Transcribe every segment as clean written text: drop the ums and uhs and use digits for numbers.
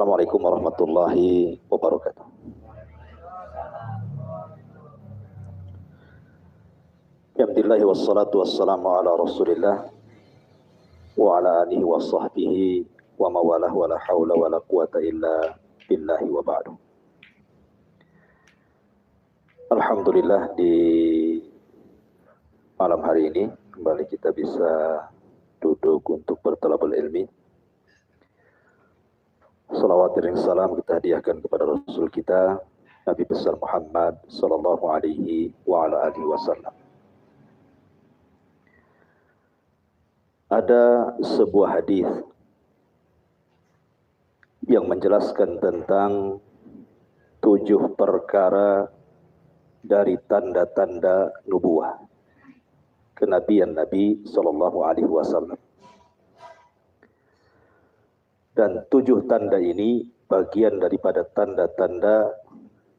Assalamualaikum warahmatullahi wabarakatuh. Alhamdulillah wassalatu wassalamu ala Rasulillah wa ala alihi wa sahbihi wa mawalah wa la hawla wa la quwata illa billahi wa ba'du. Alhamdulillah, di malam hari ini kembali kita bisa duduk untuk bertalabul ilmi. Salawat dan salam kita hadiahkan kepada Rasul kita Nabi besar Muhammad sallallahu alaihi wa ala alihi wasallam. Ada sebuah hadis yang menjelaskan tentang 7 perkara dari tanda-tanda nubuah kenabian Nabi sallallahu alaihi wasallam. Dan 7 tanda ini bagian daripada tanda-tanda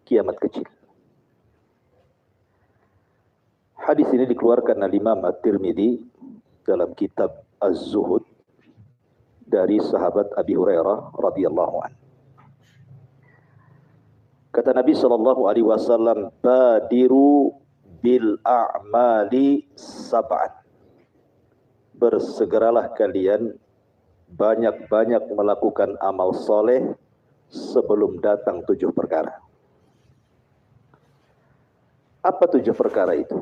kiamat kecil. Hadis ini dikeluarkan oleh Imam At-Tirmidzi dalam kitab Az-Zuhud dari sahabat Abi Hurairah radhiyallahu anhu. Kata Nabi sallallahu alaihi wasallam, "Badiru bil a'mali sab'an." Bersegeralah kalian banyak-banyak melakukan amal soleh sebelum datang 7 perkara. Apa 7 perkara itu?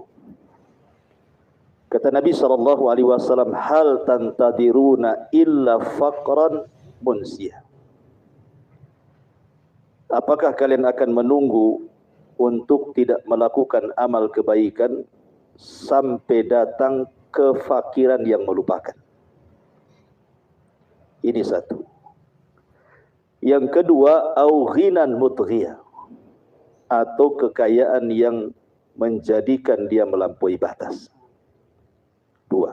Kata Nabi sallallahu alaihi wasallam, "Hal tantadiruna illa faqran munsiyah." Apakah kalian akan menunggu untuk tidak melakukan amal kebaikan sampai datang kefakiran yang melupakan? Ini satu. Yang kedua, au ghinan mutghiyah, atau kekayaan yang menjadikan dia melampaui batas. 2.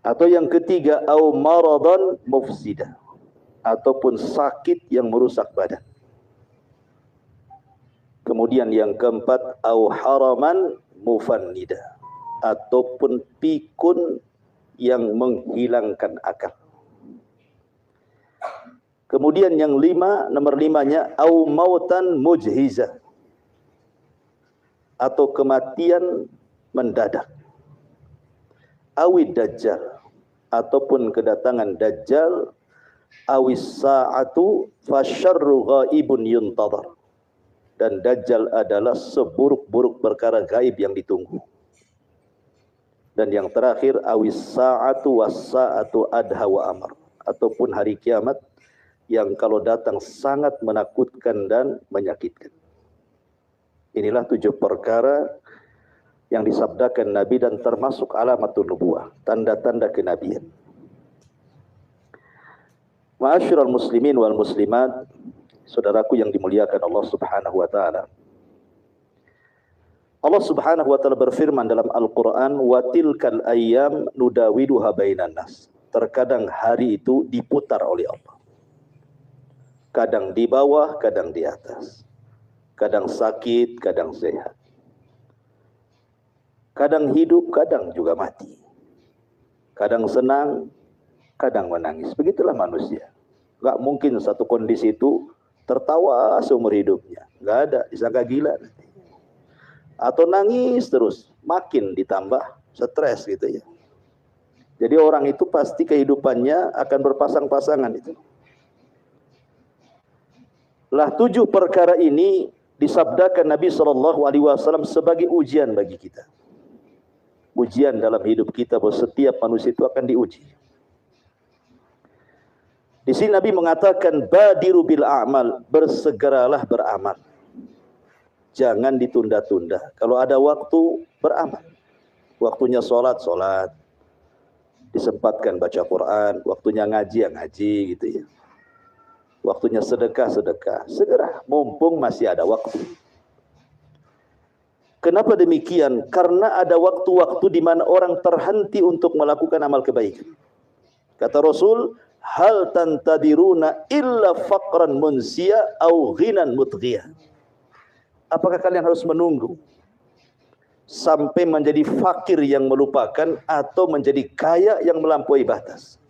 Atau yang ketiga, au maradan mufsidah, ataupun sakit yang merusak badan. Kemudian yang keempat, au haraman mufannida, ataupun pikun yang menghilangkan akal. Kemudian yang nomor 5-nya, au mautan mujhizah, atau kematian mendadak. Awid dajjal, ataupun kedatangan dajjal. Awis sa'atu fasyarru ghaibun yuntadhar, dan dajjal adalah seburuk-buruk perkara gaib yang ditunggu. Dan yang terakhir, awis sa'atu was sa'atu adha wa amr, ataupun hari kiamat yang kalau datang sangat menakutkan dan menyakitkan. Inilah 7 perkara yang disabdakan Nabi dan termasuk alamatun nubuwah, tanda-tanda kenabian. Ma'asyiral muslimin wal muslimat, saudaraku yang dimuliakan Allah Subhanahu wa taala. Allah Subhanahu wa taala berfirman dalam Al-Qur'an, "Wa tilkal ayyam nudawiluha bainan nas." Terkadang hari itu diputar oleh Allah. Kadang di bawah, kadang di atas. Kadang sakit, kadang sehat. Kadang hidup, kadang juga mati. Kadang senang, kadang menangis. Begitulah manusia. Gak mungkin satu kondisi itu tertawa seumur hidupnya. Gak ada, disangka gila nanti. Atau nangis terus, makin ditambah stres gitu ya. Jadi orang itu pasti kehidupannya akan berpasang-pasangan itu. Lah 7 perkara ini disabdakan Nabi sallallahu alaihi wasallam sebagai ujian bagi kita. Ujian dalam hidup kita, bahwa setiap manusia itu akan diuji. Di sini Nabi mengatakan, badiru bil a'mal, bersegeralah beramal. Jangan ditunda-tunda. Kalau ada waktu, beramal. Waktunya sholat, disempatkan baca Quran. Waktunya ngaji, ya ngaji gitu ya. Waktunya sedekah, segera, mumpung masih ada waktu. Kenapa demikian? Karena ada waktu-waktu di mana orang terhenti untuk melakukan amal kebaikan. Kata Rasul, hal tantadiruna illa faqran munsiya au ghinan mutghiyah. Apakah kalian harus menunggu sampai menjadi fakir yang melupakan atau menjadi kaya yang melampaui batas?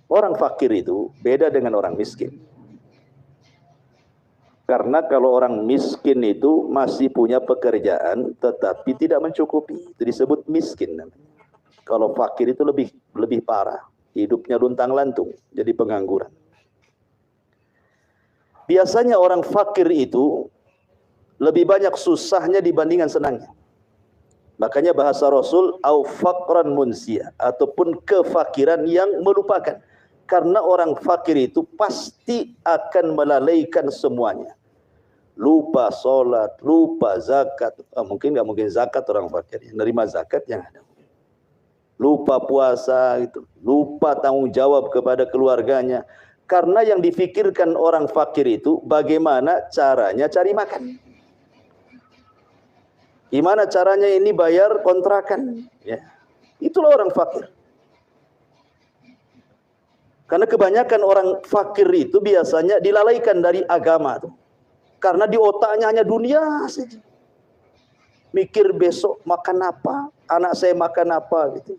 Orang fakir itu beda dengan orang miskin. Karena kalau orang miskin itu masih punya pekerjaan tetapi tidak mencukupi, itu disebut miskin. Kalau fakir itu lebih parah, hidupnya luntang-lantung, jadi pengangguran. Biasanya orang fakir itu lebih banyak susahnya dibandingkan senangnya. Makanya bahasa Rasul au faqran munsia, ataupun kefakiran yang melupakan. Karena orang fakir itu pasti akan melalaikan semuanya. Lupa sholat, lupa zakat. Mungkin nggak mungkin zakat orang fakir, yang nerima zakat yang ada. Lupa puasa, gitu. Lupa tanggung jawab kepada keluarganya. Karena yang difikirkan orang fakir itu bagaimana caranya cari makan. Gimana caranya ini bayar kontrakan. Ya. Itulah orang fakir. Karena kebanyakan orang fakir itu biasanya dilalaikan dari agama tuh. Karena di otaknya hanya dunia saja. Mikir besok makan apa, anak saya makan apa gitu.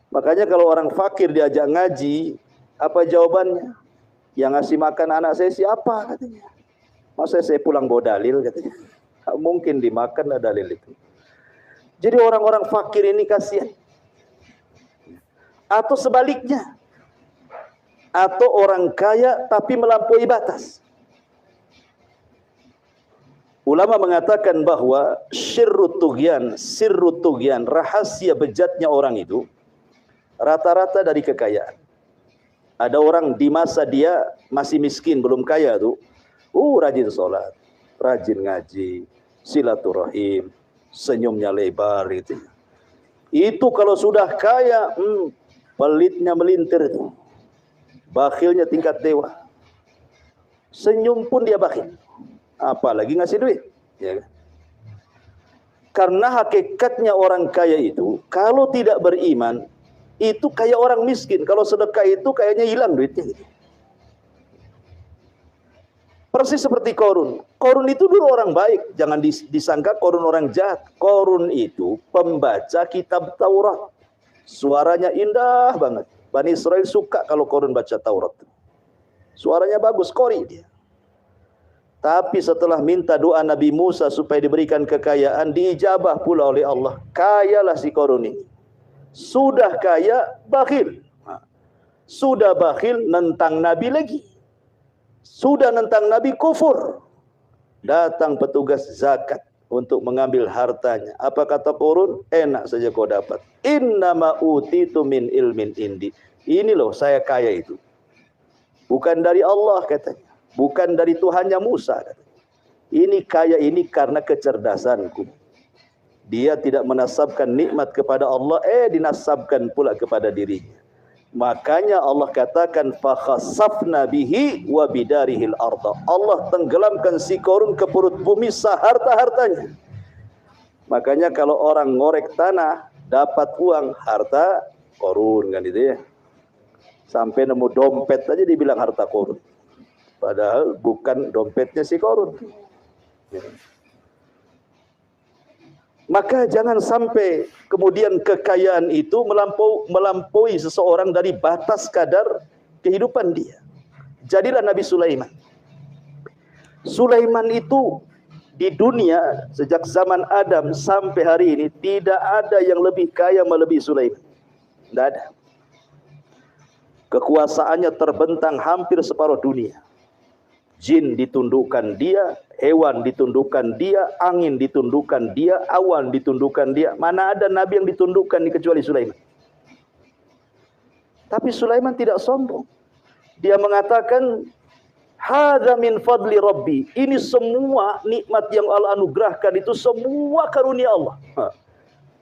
Makanya kalau orang fakir diajak ngaji, apa jawabannya? Yang ngasih makan anak saya siapa katanya. Masa saya pulang bawa dalil katanya. Tak mungkin dimakan lah dalil itu. Jadi orang-orang fakir ini kasihan. Atau sebaliknya, atau orang kaya tapi melampaui batas. Ulama mengatakan bahwa sirrut tughyan, rahasia bejatnya orang itu rata-rata dari kekayaan. Ada orang di masa dia masih miskin, belum kaya tuh, rajin sholat, rajin ngaji, silaturahim, senyumnya lebar gitu. Itu kalau sudah kaya, pelitnya melintir itu. Bakhilnya tingkat dewa. Senyum pun dia bakhil. Apalagi ngasih duit. Ya. Karena hakikatnya orang kaya itu, kalau tidak beriman, itu kayak orang miskin. Kalau sedekah itu kayaknya hilang duitnya. Persis seperti Korun. Korun itu dulu orang baik. Jangan disangka Korun orang jahat. Korun itu pembaca kitab Taurat. Suaranya indah banget. Bani Israel suka kalau Korun baca Taurat. Suaranya bagus, qori dia. Tapi setelah minta doa Nabi Musa supaya diberikan kekayaan, diijabah pula oleh Allah. Kayalah si Korun ini. Sudah kaya, bakhil. Sudah bakhil, nentang Nabi lagi. Sudah nentang Nabi, kufur. Datang petugas zakat untuk mengambil hartanya. Apa kata Korun? Enak saja kau dapat. Innama utitu min ilmin indi. Ini loh saya kaya itu. Bukan dari Allah katanya. Bukan dari Tuhannya Musa katanya. Ini kaya ini karena kecerdasanku. Dia tidak menasabkan nikmat kepada Allah, dinasabkan pula kepada dirinya. Makanya Allah katakan fakhasafna bihi wa bidarihil arda. Allah tenggelamkan si Korun ke perut bumi seharta-hartanya. Makanya kalau orang ngorek tanah dapat uang, harta Korun kan itu ya. Sampai nemu dompet aja dibilang harta Korun. Padahal bukan dompetnya si Korun. Ya. Maka jangan sampai kemudian kekayaan itu melampaui seseorang dari batas kadar kehidupan dia. Jadilah Nabi Sulaiman. Sulaiman itu di dunia sejak zaman Adam sampai hari ini tidak ada yang lebih kaya melebihi Sulaiman. Tidak ada. Kekuasaannya terbentang hampir separuh dunia. Jin ditundukkan dia, hewan ditundukkan dia, angin ditundukkan dia, awan ditundukkan dia. Mana ada nabi yang ditundukkan kecuali Sulaiman. Tapi Sulaiman tidak sombong. Dia mengatakan, hadza min fadli rabbi. Ini semua nikmat yang Allah anugerahkan itu semua karunia Allah.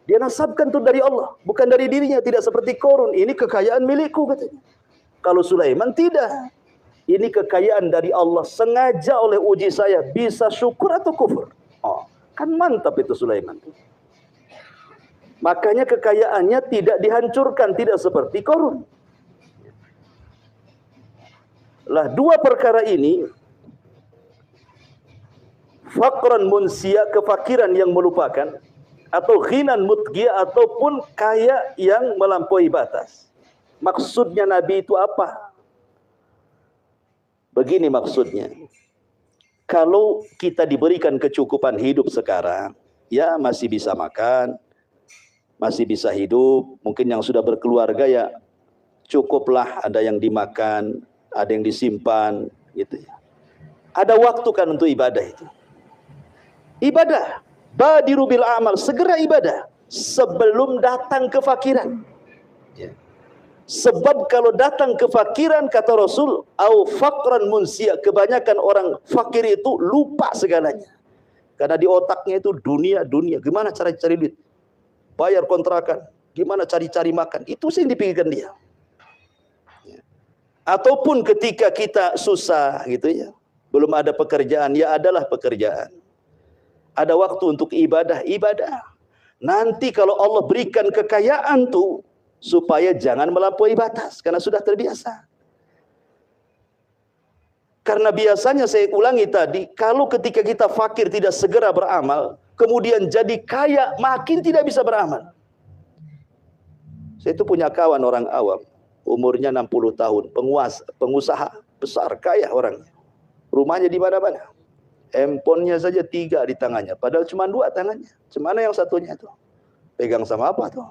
Dia nasabkan itu dari Allah, bukan dari dirinya. Tidak seperti Korun, ini kekayaan milikku katanya. Kalau Sulaiman tidak. Ini kekayaan dari Allah, sengaja oleh uji saya, bisa syukur atau kufur. Kan mantap itu Sulaiman. Makanya kekayaannya tidak dihancurkan, tidak seperti Korun. Lah dua perkara ini, faqran munsia, kefakiran yang melupakan, atau ghinan mutghia, ataupun kaya yang melampaui batas. Maksudnya Nabi itu apa? Begini maksudnya. Kalau kita diberikan kecukupan hidup sekarang, ya masih bisa makan, masih bisa hidup. Mungkin yang sudah berkeluarga ya cukuplah, ada yang dimakan, ada yang disimpan, gitu ya. Ada waktu kan untuk ibadah itu. Ibadah, badiru bil amal, segera ibadah sebelum datang kefakiran. Ya. Sebab kalau datang kefakiran, kata Rasul, au faqran munsia, kebanyakan orang fakir itu lupa segalanya. Karena di otaknya itu dunia. Gimana cara cari duit? Bayar kontrakan, gimana cari makan. Itu sih yang dipikirkan dia. Ya. Ataupun ketika kita susah gitu ya, belum ada pekerjaan, ya adalah pekerjaan. Ada waktu untuk ibadah. Nanti kalau Allah berikan kekayaan tuh, supaya jangan melampaui batas, karena sudah terbiasa. Karena biasanya saya ulangi tadi, kalau ketika kita fakir tidak segera beramal, kemudian jadi kaya, makin tidak bisa beramal. Saya itu punya kawan orang awam, umurnya 60 tahun, pengusaha besar, kaya orangnya. Rumahnya di mana-mana. Handphonenya saja 3 di tangannya, padahal cuma 2 tangannya. Cemana yang satunya tuh? Pegang sama apa tuh?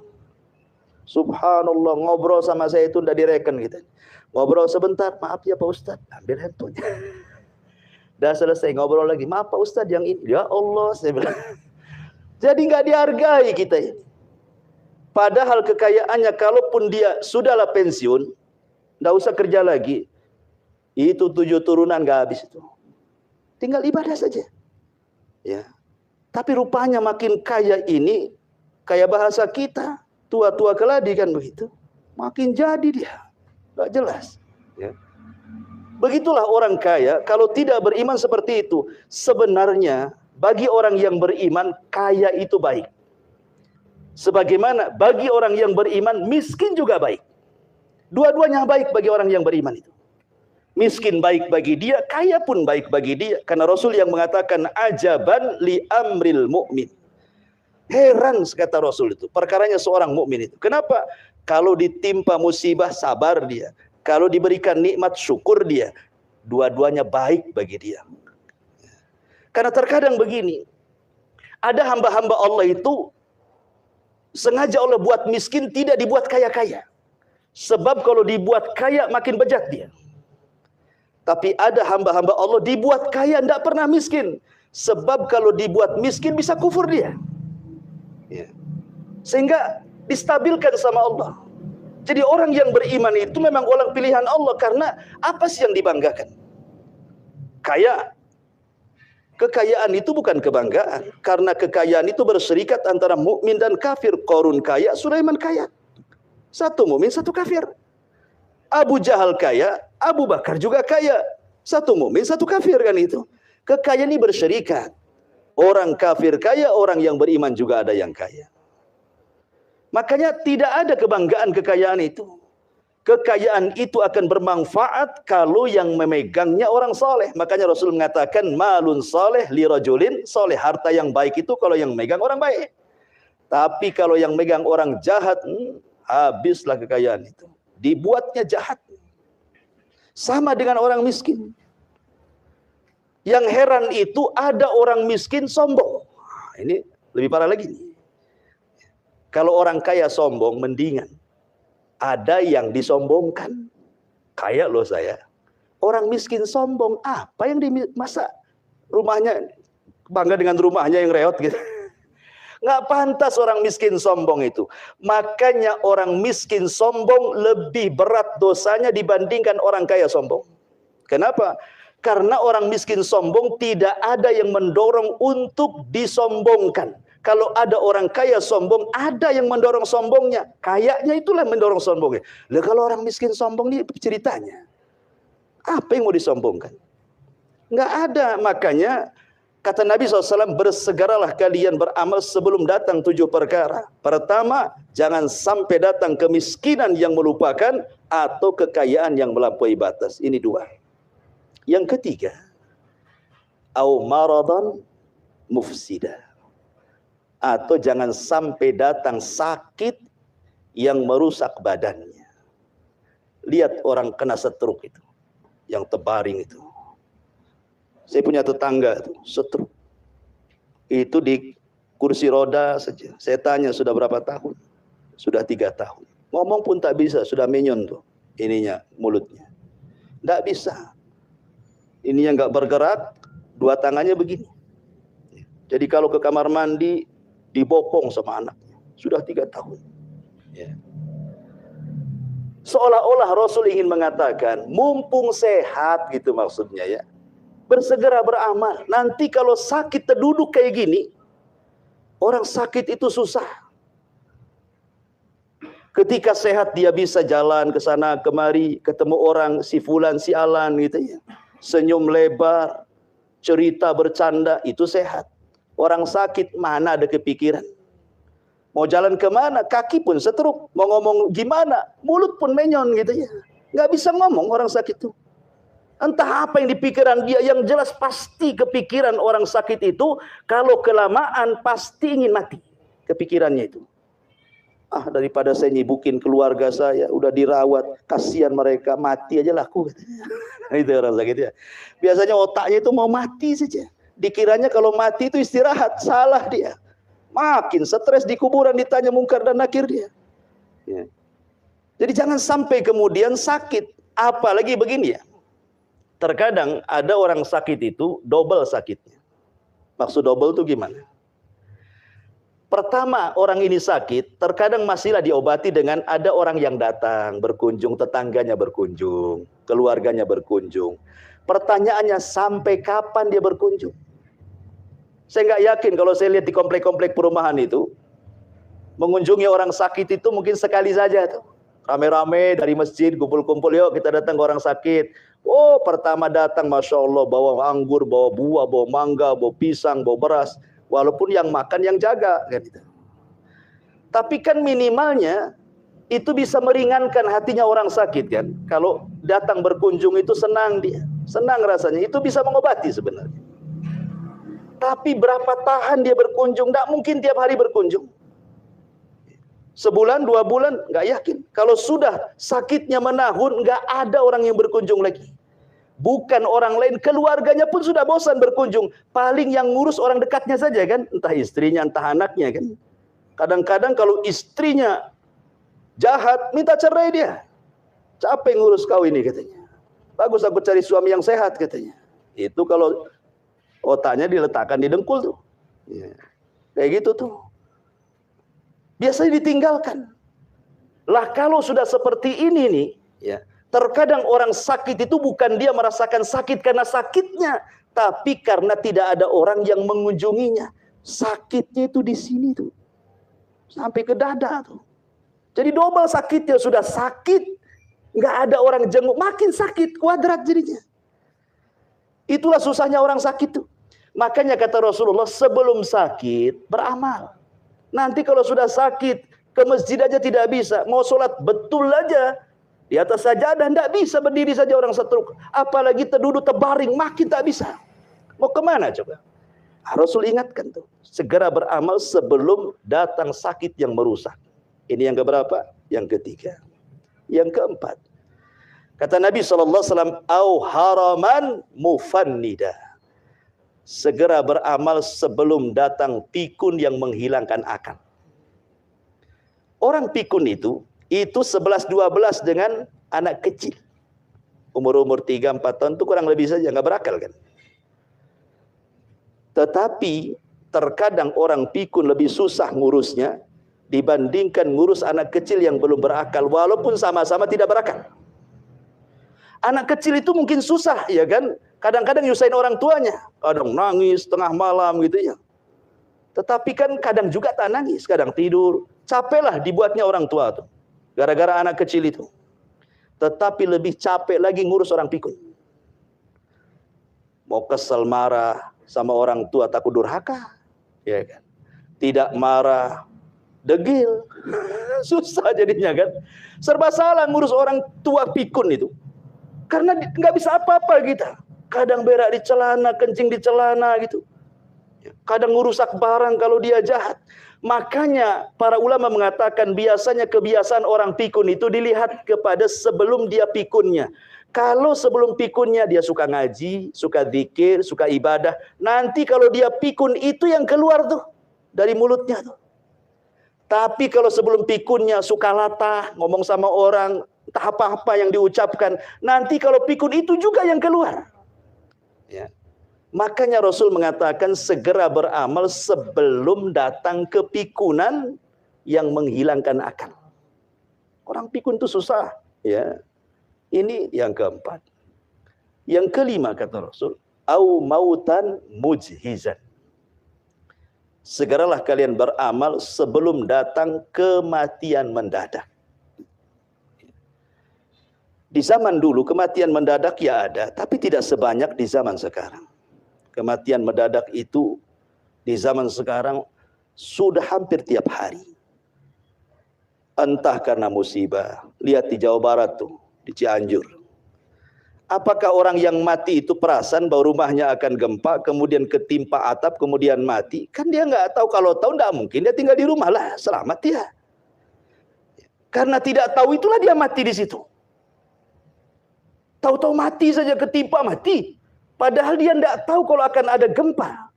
Subhanallah, ngobrol sama saya itu tidak direken gitu. Ngobrol sebentar, maaf ya Pak Ustadz, ambil handphonenya. Dah selesai ngobrol lagi, maaf Pak Ustadz yang ini. Ya Allah, saya bilang. Jadi nggak dihargai kita ini. Padahal kekayaannya, kalaupun dia sudahlah pensiun, nggak usah kerja lagi, itu 7 turunan nggak habis itu. Tinggal ibadah saja. Ya. Tapi rupanya makin kaya ini, kayak bahasa kita, tua-tua keladi kan begitu, makin jadi dia nggak jelas ya. Begitulah orang kaya. Kalau tidak beriman seperti itu. Sebenarnya bagi orang yang beriman, kaya itu baik, sebagaimana bagi orang yang beriman, miskin juga baik. Dua-duanya baik bagi orang yang beriman itu. Miskin baik bagi dia, kaya pun baik bagi dia. Karena Rasul yang mengatakan, ajaban li amril mu'min. Heran kata Rasul itu, perkaranya seorang mukmin itu. Kenapa? Kalau ditimpa musibah, sabar dia. Kalau diberikan nikmat, syukur dia. Dua-duanya baik bagi dia. Karena terkadang begini, ada hamba-hamba Allah itu sengaja Allah buat miskin, tidak dibuat kaya-kaya. Sebab kalau dibuat kaya makin bejat dia. Tapi ada hamba-hamba Allah dibuat kaya, tidak pernah miskin. Sebab kalau dibuat miskin bisa kufur dia. Ya. Sehingga distabilkan sama Allah. Jadi orang yang beriman itu memang orang pilihan Allah. Karena apa sih yang dibanggakan? Kaya. Kekayaan itu bukan kebanggaan. Karena kekayaan itu berserikat antara mukmin dan kafir. Qarun kaya, Sulaiman kaya. Satu mukmin, satu kafir. Abu Jahal kaya, Abu Bakar juga kaya. Satu mukmin, satu kafir kan itu. Kekayaan ini berserikat. Orang kafir kaya, orang yang beriman juga ada yang kaya. Makanya tidak ada kebanggaan kekayaan itu. Kekayaan itu akan bermanfaat kalau yang memegangnya orang soleh. Makanya Rasul mengatakan, malun soleh li rajulin soleh. Harta yang baik itu kalau yang megang orang baik. Tapi kalau yang megang orang jahat, habislah kekayaan itu. Dibuatnya jahat. Sama dengan orang miskin. Yang heran itu ada orang miskin sombong. Ini lebih parah lagi nih. Kalau orang kaya sombong, mendingan. Ada yang disombongkan. Kaya loh saya. Orang miskin sombong, apa yang masa rumahnya, bangga dengan rumahnya yang reot gitu. Nggak pantas orang miskin sombong itu. Makanya orang miskin sombong lebih berat dosanya dibandingkan orang kaya sombong. Kenapa? Karena orang miskin sombong tidak ada yang mendorong untuk disombongkan. Kalau ada orang kaya sombong, ada yang mendorong sombongnya. Kayaknya itulah mendorong sombongnya. Lah kalau orang miskin sombong ini ceritanya, apa yang mau disombongkan? Nggak ada. Makanya kata Nabi SAW, bersegeralah kalian beramal sebelum datang 7 perkara. Pertama, jangan sampai datang kemiskinan yang melupakan atau kekayaan yang melampaui batas. Ini 2. Yang ketiga, au maradan mufsida. Atau jangan sampai datang sakit yang merusak badannya. lihat orang kena stroke itu, yang terbaring itu. Saya punya tetangga itu, stroke. Itu di kursi roda saja. Saya tanya sudah berapa tahun? Sudah 3 tahun. Ngomong pun tak bisa, sudah menyon tuh ininya, mulutnya. Tidak bisa. Ini yang nggak bergerak, 2 tangannya begini. Jadi kalau ke kamar mandi dibopong sama anaknya. Sudah 3 tahun. Ya. Seolah-olah Rasul ingin mengatakan, mumpung sehat gitu maksudnya ya. Bersegera beramal. Nanti kalau sakit terduduk kayak gini, orang sakit itu susah. Ketika sehat dia bisa jalan ke sana kemari, ketemu orang si fulan si alan gitu ya. Senyum lebar, cerita bercanda, itu sehat. Orang sakit mana ada kepikiran. Mau jalan kemana, kaki pun setruk. Mau ngomong gimana, mulut pun menyon gitu ya. Nggak bisa ngomong orang sakit itu. Entah apa yang di pikiran dia, yang jelas pasti kepikiran orang sakit itu, kalau kelamaan pasti ingin mati. Kepikirannya itu. Ah, daripada saya nyibukin keluarga saya, udah dirawat, kasihan mereka, mati aja laku. Itu orang sakit ya. Biasanya otaknya itu mau mati saja. Dikiranya kalau mati itu istirahat, salah dia. Makin stres di kuburan ditanya mungkar dan nakir dia. Ya. Jadi jangan sampai kemudian sakit. Apalagi begini ya. Terkadang ada orang sakit itu double sakitnya. Maksud double itu gimana? Pertama orang ini sakit, terkadang masihlah diobati dengan ada orang yang datang, berkunjung, tetangganya berkunjung, keluarganya berkunjung. Pertanyaannya sampai kapan dia berkunjung? Saya nggak yakin kalau saya lihat di komplek-komplek perumahan itu, mengunjungi orang sakit itu mungkin sekali saja tuh. Rame-rame dari masjid, kumpul-kumpul, yuk kita datang ke orang sakit. Oh, pertama datang, Masya Allah, bawa anggur, bawa buah, bawa mangga, bawa pisang, bawa beras. Walaupun yang makan yang jaga. Kan gitu. Tapi kan minimalnya, itu bisa meringankan hatinya orang sakit kan. Kalau datang berkunjung itu senang dia. Senang rasanya, itu bisa mengobati sebenarnya. Tapi berapa tahan dia berkunjung? Tidak mungkin tiap hari berkunjung. Sebulan, 2 bulan, nggak yakin. Kalau sudah sakitnya menahun, nggak ada orang yang berkunjung lagi. Bukan orang lain, keluarganya pun sudah bosan berkunjung. Paling yang ngurus orang dekatnya saja kan. Entah istrinya, entah anaknya kan. Kadang-kadang kalau istrinya jahat, minta cerai dia. Capek ngurus kau ini katanya. Bagus aku cari suami yang sehat katanya. Itu kalau otaknya diletakkan di dengkul tuh. Ya. Kayak gitu tuh. Biasanya ditinggalkan. Lah kalau sudah seperti ini nih, ya, terkadang orang sakit itu bukan dia merasakan sakit karena sakitnya, tapi karena tidak ada orang yang mengunjunginya. Sakitnya itu di sini tuh. Sampai ke dada tuh. Jadi double sakitnya, sudah sakit, nggak ada orang jenguk, makin sakit, kuadrat jadinya. Itulah susahnya orang sakit tuh. Makanya kata Rasulullah, sebelum sakit, beramal. Nanti kalau sudah sakit, ke masjid aja tidak bisa. Mau sholat betul aja, di atas sajadah tidak bisa berdiri saja orang stroke. Apalagi terduduk terbaring, makin tak bisa. Mau kemana coba? Rasul ingatkan tuh, segera beramal sebelum datang sakit yang merusak. Ini yang keberapa? Yang ketiga. Yang keempat. Kata Nabi SAW, au haraman mufannida. Segera beramal sebelum datang pikun yang menghilangkan akal. Orang pikun itu 11-12 dengan anak kecil. Umur-umur 3-4 tahun itu kurang lebih saja, nggak berakal kan. Tetapi terkadang orang pikun lebih susah ngurusnya dibandingkan ngurus anak kecil yang belum berakal, walaupun sama-sama tidak berakal. Anak kecil itu mungkin susah ya kan. Kadang-kadang nyusahin orang tuanya, kadang nangis tengah malam gitu ya. Tetapi kan kadang juga tak nangis, kadang tidur. Capeklah dibuatnya orang tua tuh, gara-gara anak kecil itu. Tetapi lebih capek lagi ngurus orang pikun. Mau kesel marah sama orang tua takut durhaka, ya kan? Tidak marah, degil, susah jadinya kan. Serba salah ngurus orang tua pikun itu, karena nggak bisa apa-apa kita. Kadang berak di celana, kencing di celana gitu. Kadang ngerusak barang kalau dia jahat. Makanya para ulama mengatakan biasanya kebiasaan orang pikun itu dilihat kepada sebelum dia pikunnya. Kalau sebelum pikunnya dia suka ngaji, suka zikir, suka ibadah, nanti kalau dia pikun itu yang keluar tuh dari mulutnya tuh. Tapi kalau sebelum pikunnya suka latah, ngomong sama orang, entah apa-apa yang diucapkan, nanti kalau pikun itu juga yang keluar. Ya. Makanya Rasul mengatakan segera beramal sebelum datang kepikunan yang menghilangkan akal. Orang pikun itu susah, ya. Ini yang keempat. Yang kelima kata Rasul, au mautan mujhizan. Segeralah kalian beramal sebelum datang kematian mendadak. Di zaman dulu kematian mendadak ya ada, tapi tidak sebanyak di zaman sekarang. Kematian mendadak itu di zaman sekarang sudah hampir tiap hari. Entah karena musibah. Lihat di Jawa Barat tuh, di Cianjur. Apakah orang yang mati itu perasan bahwa rumahnya akan gempa, kemudian ketimpa atap, kemudian mati? Kan dia nggak tahu. Kalau tahu nggak mungkin dia tinggal di rumah lah, selamat dia. Karena tidak tahu itulah dia mati di situ. Tahu-tahu mati saja, ketimpa mati. Padahal dia tidak tahu kalau akan ada gempa.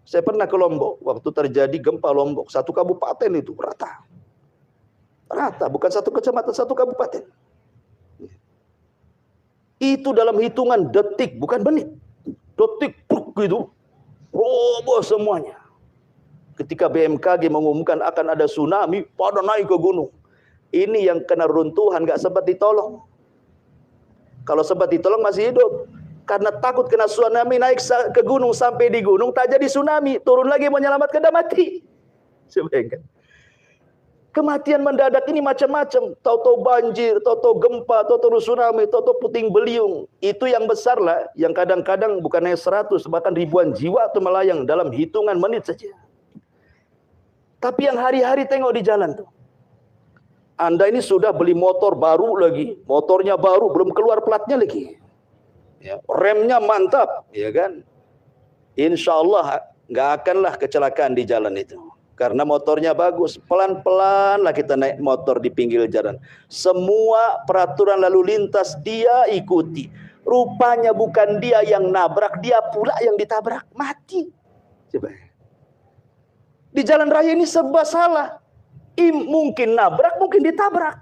Saya pernah ke Lombok, waktu terjadi gempa Lombok, satu kabupaten itu rata. Rata, bukan satu kecamatan, satu kabupaten. Itu dalam hitungan detik, bukan menit. Detik, gitu. Roboh semuanya. Ketika BMKG mengumumkan akan ada tsunami, pada naik ke gunung. Ini yang kena runtuhan, nggak sempat ditolong. Kalau sempat ditolong masih hidup. Karena takut kena tsunami, naik ke gunung, sampai di gunung tak jadi tsunami, turun lagi mau menyelamatkan, dah mati. Bayangkan. Kematian mendadak ini macam-macam, tahu-tahu banjir, tahu-tahu gempa, tahu-tahu tsunami, tahu-tahu puting beliung. Itu yang besar lah, yang kadang-kadang bukan hanya 100, bahkan ribuan jiwa itu melayang dalam hitungan menit saja. Tapi yang hari-hari tengok di jalan tuh. Anda ini sudah beli motor baru lagi, motornya baru, belum keluar platnya lagi. Ya, remnya mantap, ya kan? Insya Allah nggak akanlah kecelakaan di jalan itu, karena motornya bagus. Pelan-pelan lah kita naik motor di pinggir jalan. Semua peraturan lalu lintas dia ikuti. Rupanya bukan dia yang nabrak, dia pula yang ditabrak, mati. Coba. Di jalan raya ini serba salah. Mungkin nabrak, mungkin ditabrak.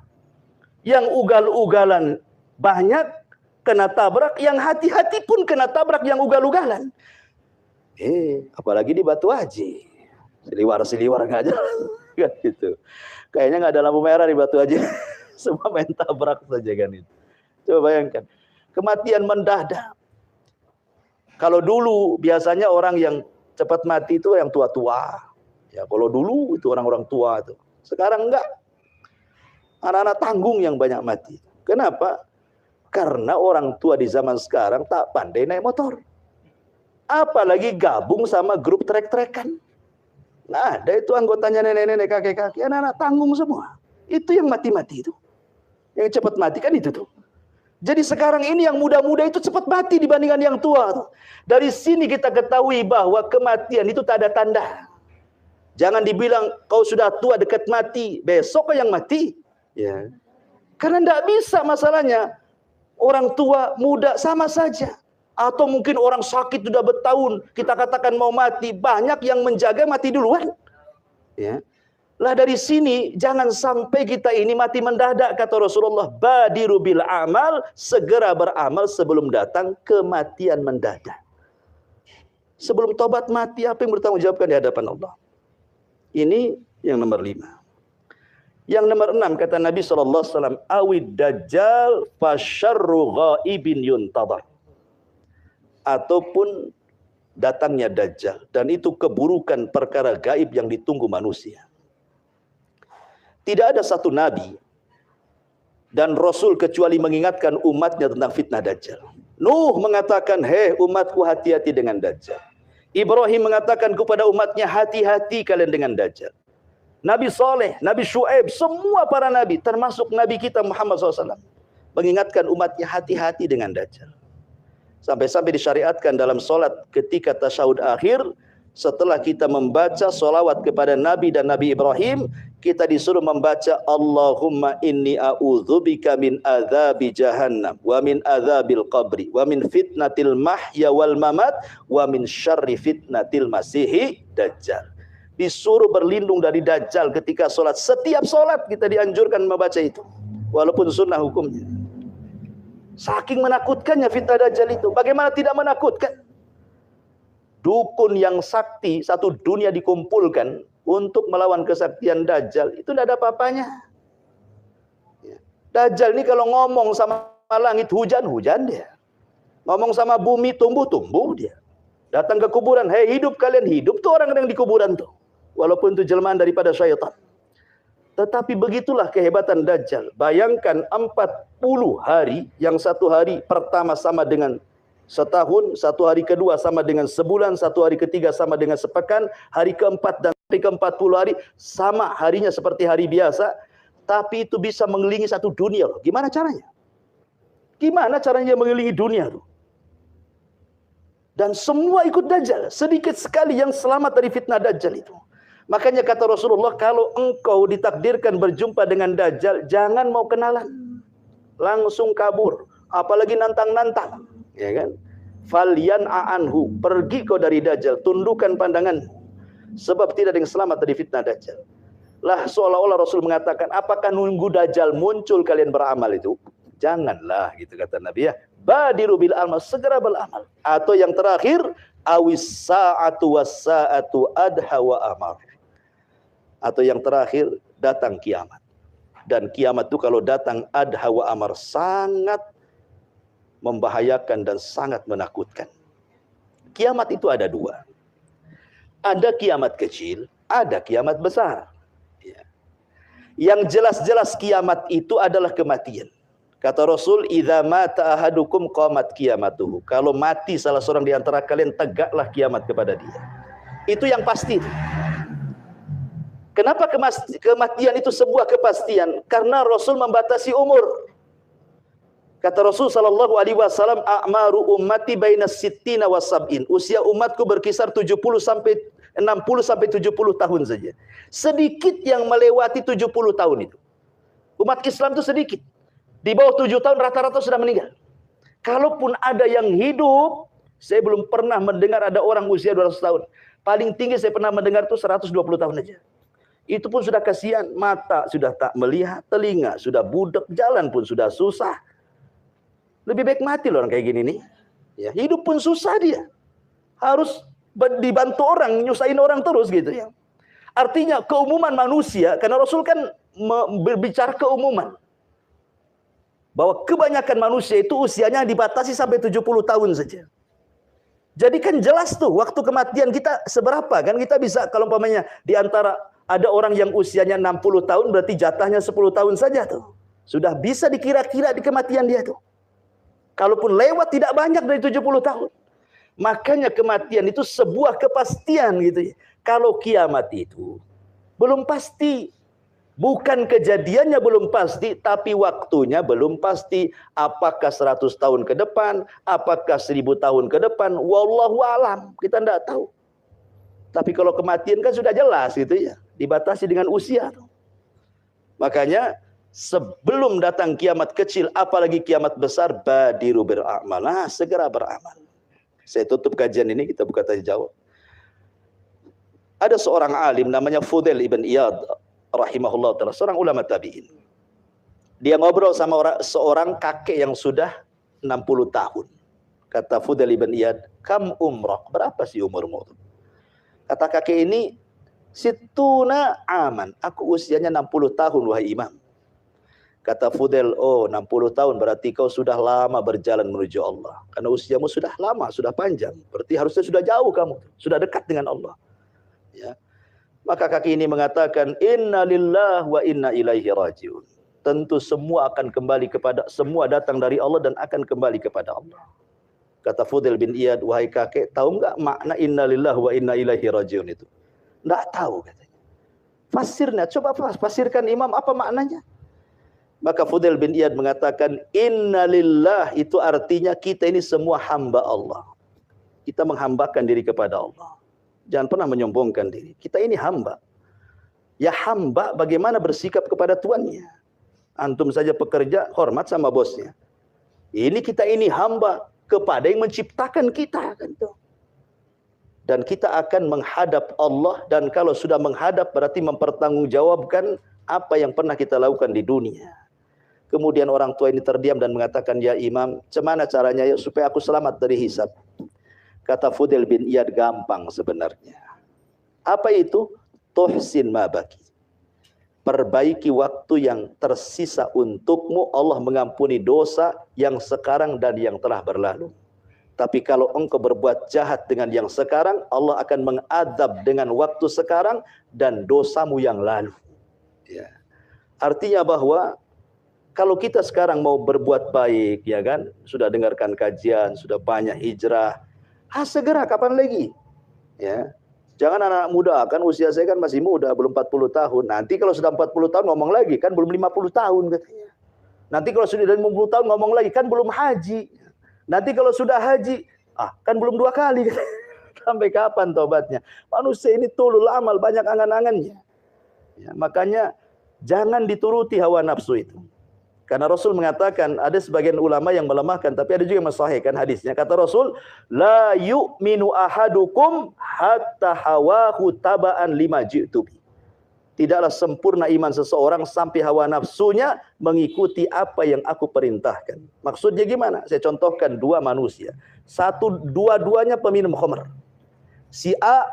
Yang ugal-ugalan banyak kena tabrak, yang hati-hati pun kena tabrak, yang ugal-ugalan. Apalagi di Batu Haji. Seliwar-seliwar nggak jalan. Kan gitu. Kayaknya nggak ada lampu merah di Batu Haji. Semua main tabrak saja kan itu. Coba bayangkan. Kematian mendadak. Kalau dulu biasanya orang yang cepat mati itu yang tua-tua. Ya, kalau dulu itu orang-orang tua itu. Sekarang enggak. Anak-anak tanggung yang banyak mati. Kenapa? Karena orang tua di zaman sekarang tak pandai naik motor. Apalagi gabung sama grup trek-trekan. Nah, ada itu anggotanya nenek-nenek, kakek-kakek, anak-anak tanggung semua. Itu yang mati-mati itu. Yang cepat mati kan itu tuh. Jadi sekarang ini yang muda-muda itu cepat mati dibandingkan yang tua tuh. Dari sini kita ketahui bahwa kematian itu tak ada tanda. Jangan dibilang kau sudah tua dekat mati, besok kau yang mati. Ya. Karena tidak bisa masalahnya. Orang tua, muda sama saja. Atau mungkin orang sakit sudah bertahun, kita katakan mau mati, banyak yang menjaga mati duluan. Ya. Lah dari sini jangan sampai kita ini mati mendadak, kata Rasulullah, badiru bil amal, segera beramal sebelum datang kematian mendadak. Sebelum tobat mati, apa yang bertanggung jawabkan di hadapan Allah? Ini yang nomor 5. Yang nomor 6 kata Nabi SAW, awid dajjal fasyarru ghaibin yuntadhar. Ataupun datangnya dajjal, dan itu keburukan perkara gaib yang ditunggu manusia. Tidak ada satu nabi dan rasul kecuali mengingatkan umatnya tentang fitnah dajjal. Nuh mengatakan, hei umatku, hati-hati dengan dajjal. Ibrahim mengatakan kepada umatnya, hati-hati kalian dengan dajjal. Nabi Saleh, Nabi Syuaib, semua para nabi, termasuk Nabi kita Muhammad SAW, mengingatkan umatnya hati-hati dengan dajjal. Sampai-sampai disyariatkan dalam solat ketika tasyahud akhir, Setelah kita membaca solawat kepada Nabi dan Nabi Ibrahim, kita disuruh membaca Allahumma inni a'udzubika min adzabi jahannam wa min adzabil qabri wa min fitnatil mahya wal mamat wa min syarri fitnatil masihi dajjal. Disuruh berlindung dari dajjal ketika sholat. Setiap sholat kita dianjurkan membaca itu, walaupun sunnah hukumnya. Saking menakutkannya fitnah dajjal itu. Bagaimana tidak menakutkan? Dukun yang sakti satu dunia dikumpulkan untuk melawan kesaktian dajjal, itu tidak ada apa-apanya. Dajjal ini kalau ngomong sama langit hujan, hujan dia. Ngomong sama bumi tumbuh, tumbuh dia. Datang ke kuburan, hei hidup kalian hidup, tuh orang yang di kuburan tuh. Walaupun itu jelmaan daripada syaitan. Tetapi begitulah kehebatan dajjal. Bayangkan 40 hari, yang satu hari pertama sama dengan setahun, satu hari kedua sama dengan sebulan, satu hari ketiga sama dengan sepekan, hari keempat dan hari ke-40 hari sama harinya seperti hari biasa, tapi itu bisa mengelilingi satu dunia loh. Gimana caranya? Gimana caranya mengelilingi dunia tuh? Dan semua ikut dajjal, sedikit sekali yang selamat dari fitnah dajjal itu. Makanya kata Rasulullah, kalau engkau ditakdirkan berjumpa dengan dajjal, jangan mau kenalan, langsung kabur, apalagi nantang-nantang. Ya kan? Falyan a'anhu, pergi kau dari dajjal, tundukkan pandanganmu, sebab tidak ada yang selamat dari fitnah dajjal. Lah seolah-olah Rasul mengatakan, apakah nunggu dajjal muncul kalian beramal itu? Janganlah, gitu kata Nabi ya. Badiru bil amal, segera beramal. Atau yang terakhir, awis sa'atu was sa'atu adha wa amar. Atau yang terakhir, datang kiamat. Dan kiamat itu kalau datang adha wa amar, sangat membahayakan dan sangat menakutkan. Kiamat itu ada dua. Ada kiamat kecil, ada kiamat besar. Ya. Yang jelas-jelas kiamat itu adalah kematian. Kata Rasul, "Idza mata ahadukum qamat qiyamatuhu." Kalau mati salah seorang di antara kalian, tegaklah kiamat kepada dia. Itu yang pasti. Kenapa kematian itu sebuah kepastian? Karena Rasul membatasi umur. Kata Rasul sallallahu alaihi wasallam, "A'maru ummati bainas sittina was sab'in." Usia umatku berkisar 60 sampai 70 tahun saja. Sedikit yang melewati 70 tahun itu. Umat Islam itu sedikit. Di bawah 7 tahun rata-rata sudah meninggal. Kalaupun ada yang hidup, saya belum pernah mendengar ada orang usia 200 tahun. Paling tinggi saya pernah mendengar itu 120 tahun aja. Itu pun sudah kasihan, mata sudah tak melihat, telinga sudah budek, jalan pun sudah susah. Lebih baik mati loh orang kayak gini nih. Ya, hidup pun susah dia. Harus dibantu orang, nyusahin orang terus gitu ya. Artinya keumuman manusia, karena Rasul kan berbicara keumuman. Bahwa kebanyakan manusia itu usianya dibatasi sampai 70 tahun saja. Jadi kan jelas tuh waktu kematian kita seberapa kan, kita bisa kalau umpamanya di antara ada orang yang usianya 60 tahun berarti jatahnya 10 tahun saja tuh. Sudah bisa dikira-kira di kematian dia tuh. Kalaupun lewat tidak banyak dari 70 tahun. Makanya kematian itu sebuah kepastian gitu ya. Kalau kiamat itu belum pasti. Bukan kejadiannya belum pasti, tapi waktunya belum pasti. Apakah 100 tahun ke depan, apakah 1000 tahun ke depan, wallahu alam, kita tidak tahu. Tapi kalau kematian kan sudah jelas gitu ya, dibatasi dengan usia. Makanya sebelum datang kiamat kecil, apalagi kiamat besar, badiru beramal. Nah, segera beramal. Saya tutup kajian ini, kita buka tanya jawab. Ada seorang alim namanya Fudail ibn Iyad rahimahullah ta'ala, seorang ulama tabi'in. Dia ngobrol sama seorang kakek yang sudah 60 tahun. Kata Fudail ibn Iyad, "Kam umrah?" Berapa sih umurmu? Kata kakek ini, "Situna aman." Aku usianya 60 tahun wahai imam. Kata Fudail, "Oh 60 tahun berarti kau sudah lama berjalan menuju Allah. Karena usiamu sudah lama, sudah panjang. Berarti harusnya sudah jauh kamu, sudah dekat dengan Allah." Ya. Maka kaki ini mengatakan, "Inna lillahi wa inna ilaihi rajiun." Tentu semua akan kembali kepada, semua datang dari Allah dan akan kembali kepada Allah. Kata Fudail bin Iyad, "Wahai kakek, tahu enggak makna inna lillahi wa inna ilaihi rajiun itu?" Enggak tahu katanya. Fasirnya, coba fasirkan imam apa maknanya? Maka Fudail bin Iyad mengatakan, "Inna lillahi" itu artinya kita ini semua hamba Allah. Kita menghambakan diri kepada Allah. Jangan pernah menyombongkan diri. Kita ini hamba. Ya hamba bagaimana bersikap kepada tuannya. Antum saja pekerja, hormat sama bosnya. Ini kita ini hamba kepada yang menciptakan kita. Dan kita akan menghadap Allah. Dan kalau sudah menghadap berarti mempertanggungjawabkan apa yang pernah kita lakukan di dunia. Kemudian orang tua ini terdiam dan mengatakan, ya imam, cemana caranya ya supaya aku selamat dari hisab? Kata Fudail bin Iyad, gampang sebenarnya. Apa itu? Tuhsin ma baki. Perbaiki waktu yang tersisa untukmu, Allah mengampuni dosa yang sekarang dan yang telah berlalu. Tapi kalau engkau berbuat jahat dengan yang sekarang, Allah akan mengadab dengan waktu sekarang dan dosamu yang lalu. Ya. Artinya bahwa kalau kita sekarang mau berbuat baik, ya kan, sudah dengarkan kajian, sudah banyak hijrah, segera, kapan lagi? Ya, jangan anak muda, kan usia saya kan masih muda, belum 40 tahun. Nanti kalau sudah 40 tahun ngomong lagi, kan belum 50 tahun katanya. Nanti kalau sudah 50 tahun ngomong lagi, kan belum haji. Nanti kalau sudah haji, kan belum 2 kali. Sampai kapan tobatnya? Manusia ini tulul amal, banyak angan-angannya. Ya, makanya jangan dituruti hawa nafsu itu. Karena Rasul mengatakan, ada sebagian ulama yang melemahkan, tapi ada juga yang mensahihkan hadisnya. Kata Rasul, la yu'minu ahadukum hatta hawahu taba'an lima ji'tubi. Tidaklah sempurna iman seseorang sampai hawa nafsunya mengikuti apa yang aku perintahkan. Maksudnya gimana? Saya contohkan 2 manusia. Dua-duanya peminum khamr. Si A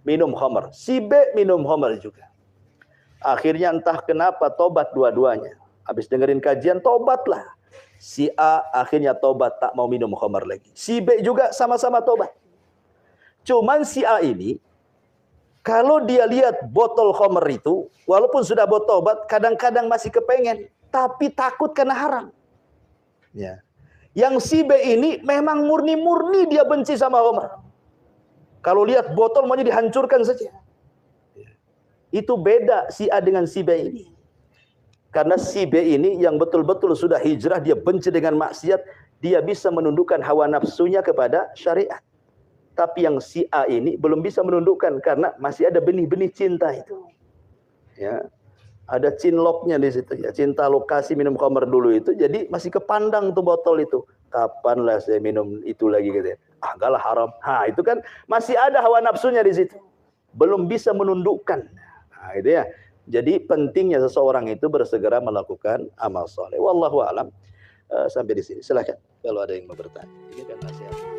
minum khamr, si B minum khamr juga. Akhirnya entah kenapa tobat dua-duanya. Habis dengerin kajian, tobatlah. Si A akhirnya tobat, tak mau minum khamar lagi. Si B juga sama-sama tobat. Cuman si A ini, kalau dia lihat botol khamar itu, walaupun sudah bertobat, kadang-kadang masih kepengen. Tapi takut karena haram. Ya. Yang si B ini memang murni-murni dia benci sama khamar. Kalau lihat botol maunya dihancurkan saja. Itu beda si A dengan si B ini. Karena si B ini yang betul-betul sudah hijrah, dia benci dengan maksiat, dia bisa menundukkan hawa nafsunya kepada syariat. Tapi yang si A ini belum bisa menundukkan karena masih ada benih-benih cinta itu. Ya. Ada cinloknya di situ ya, cinta lokasi minum khamr dulu itu, jadi masih kepandang tuh botol itu. Kapanlah saya minum itu lagi gitu ya. Enggak lah, haram. Itu kan masih ada hawa nafsunya di situ. Belum bisa menundukkan. Itu ya. Jadi pentingnya seseorang itu bersegera melakukan amal soleh. Wallahu a'lam. Sampai di sini. Silakan kalau ada yang mau bertanya. Ini kan nasihat.